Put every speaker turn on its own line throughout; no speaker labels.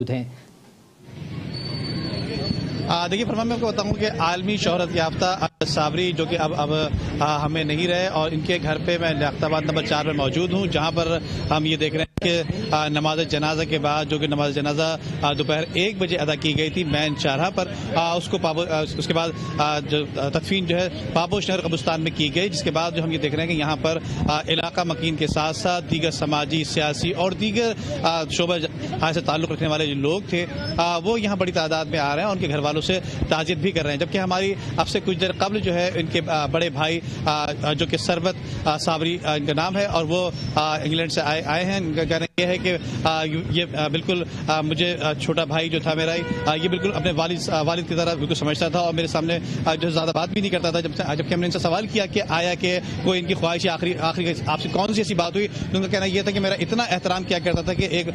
हैं।
देखिए फरमान, मैं आपको बताऊं कि आलमी शोहरत याफ्ता अमजद साबरी जो कि अब हमें नहीं रहे, और इनके घर पे मैं लियाकताबाद नंबर 4 में मौजूद हूं, जहां पर हम ये देख रहे हैं कि नमाज जनाजा के बाद, जो कि नमाज जनाजा दोपहर 1 बजे अदा की गई थी मैन चारहा पर, उसके बाद जो तदफीन जो है पाबोश नगर कब्रिस्तान में की गई, जिसके बाद जो हम ये देख रहे हैं कि यहाँ पर इलाका मकीन के साथ साथ दीगर समाजी, सियासी और दीगर शोबा से ताल्लुक़ रखने वाले जो लोग थे वो यहाँ बड़ी तादाद में आ रहे हैं, उनके घर वालों से ताज़ियत भी कर रहे हैं। जबकि हमारी अब से कुछ देर कबल जो है इनके बड़े भाई जो कि सरबत साबरी इनका नाम है, और वो इंग्लैंड से आए हैं। इनका कहना यह है कि ये बिल्कुल मुझे छोटा भाई जो था मेरा, ये बिल्कुल अपने वालिद की तरह बिल्कुल समझता था, और मेरे सामने जो ज़्यादा बात भी नहीं करता था। जबकि हमने इनसे सवाल किया कि आया कि कोई इनकी ख्वाहिश आखिरी आपसे कौन सी ऐसी बात हुई, तो उनका कहना यह था कि मेरा इतना एहतराम किया करता था कि एक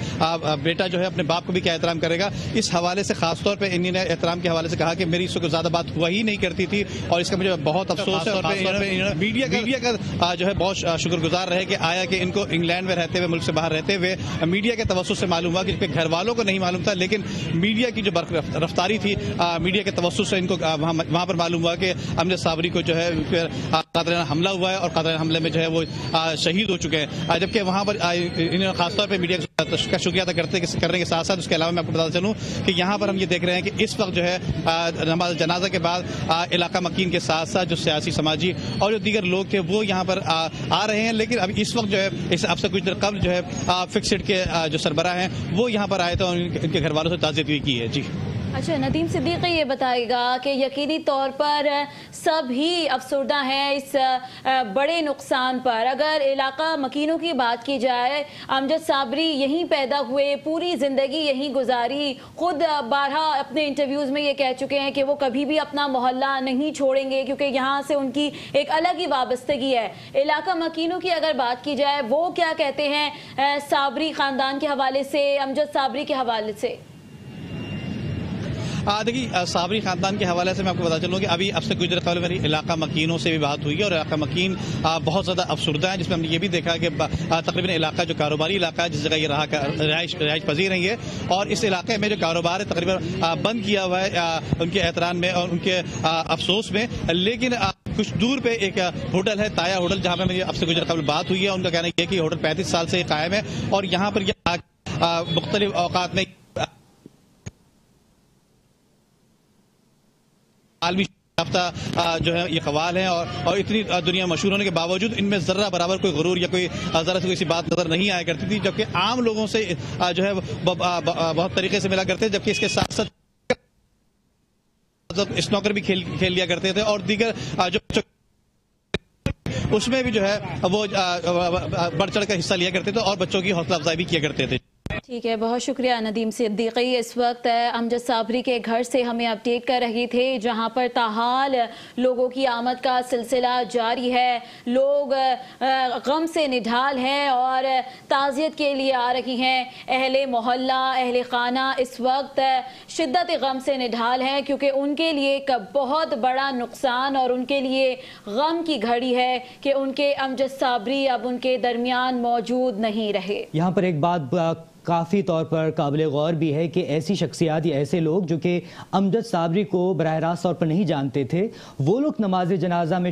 बेटा जो है अपने बाप को भी क्या एहतराम करेगा। इस हवाले से खासतौर पर इन्होंने एहतराम के हवाले से कहा कि मेरी इसको ज़्यादा बात हुआ ही नहीं करती थी, और इसका मुझे बहुत अफसोस है। मीडिया का जो है बहुत शुक्रगुजार रहे कि आया कि इनको इंग्लैंड में रहते हुए, मुल्क से बाहर रहते हुए मीडिया के तवस्सुस से मालूम हुआ, कि घर वालों को नहीं मालूम था, लेकिन मीडिया की जो रफ्तारी थी, मीडिया के तवस्सुस से इनको वहाँ पर मालूम हुआ कि अमजद साबरी को जो है कातलाना हमला हुआ है, और कातलाना हमले में जो है वो शहीद हो चुके हैं। जबकि वहाँ पर इन्होंने खासतौर पर मीडिया का शुक्रिया अदा करने के साथ साथ उसके अलावा मैं आपको बताता चलूँ कि यहाँ पर हम ये देख रहे हैं कि इस वक्त जो है नमाज जनाजा के बाद इलाका मकीन के साथ साथ जो सियासी, समाजी और जो दीगर लोग थे वो यहाँ पर आ रहे हैं। लेकिन अब इस वक्त जो है अब से कुछ देर कबल जो है फिक्स्ड के जो सरबराह हैं वो यहाँ पर आए थे, और इनके घर वालों से ताज़ियत भी की है। जी
अच्छा, नदीम सिद्दीकी ये बताएगा कि यकीनी तौर पर सभी अफसरदा हैं इस बड़े नुकसान पर। अगर इलाका मकीनों की बात की जाए, अमजद साबरी यहीं पैदा हुए, पूरी ज़िंदगी यहीं गुजारी, खुद बारहा अपने इंटरव्यूज़ में ये कह चुके हैं कि वो कभी भी अपना मोहल्ला नहीं छोड़ेंगे, क्योंकि यहाँ से उनकी एक अलग ही वाबस्तगी है। इलाका मकीनों की अगर बात की जाए, वो क्या कहते हैं साबरी ख़ानदान के हवाले से, अमजद साबरी के हवाले से?
देखिए, साबरी खानदान के हवाले से मैं आपको बता चलूँ कि अभी अब से कुछ देर पहले मेरी इलाका मकीनों से भी बात हुई है, और इलाका मकीन बहुत ज़्यादा अफसरदा है, जिसमें हमने ये भी देखा कि तकरीबन इलाका जो कारोबारी इलाका है, जिस जगह ये रहायश पजीर है, और इस इलाके में जो कारोबार है तकरीबन बंद किया हुआ है उनके एहतराम में और उनके अफसोस में। लेकिन कुछ दूर पे एक होटल है, ताया होटल, जहाँ पर मेरी अब से कुछ देर कबल बात हुई है। उनका कहना यह है कि होटल 35 साल से कायम है, और यहाँ पर मुख्तलिफ औकात में आलमी याफ्ता जो है ये कवाल हैं, और इतनी दुनिया मशहूर होने के बावजूद इनमें जर्रा बराबर कोई गुरूर या कोई जरा से कोई सी बात नजर नहीं आया करती थी, जबकि आम लोगों से जो है बहुत तरीके से मिला करते, जबकि इसके साथ साथ स्नॉकर भी खेल लिया करते थे, और दीगर जो उसमें भी जो है वो बढ़ चढ़ कर हिस्सा लिया करते थे, और बच्चों की हौसला अफजाई भी किया करते थे।
ठीक है, बहुत शुक्रिया नदीम सिद्दीकी। इस वक्त अमजद साबरी के घर से हमें अपडेट कर रहे थे, जहां पर ताहाल लोगों की आमद का सिलसिला जारी है। लोग गम से निढाल हैं और ताज़ियत के लिए आ रही हैं। अहले मोहल्ला, अहले खाना इस वक्त शिद्दत गम से निढाल हैं, क्योंकि उनके लिए एक बहुत बड़ा नुकसान और उनके लिए गम की घड़ी है कि उनके अमजद साबरी अब उनके दरमियान मौजूद नहीं रहे।
यहाँ पर एक बात काफ़ी तौर पर काबिल गौर भी है कि ऐसी शख्सियात या ऐसे लोग जो कि अमजद साबरी को बराह रास्त तौर पर नहीं जानते थे, वो लोग नमाज जनाजा में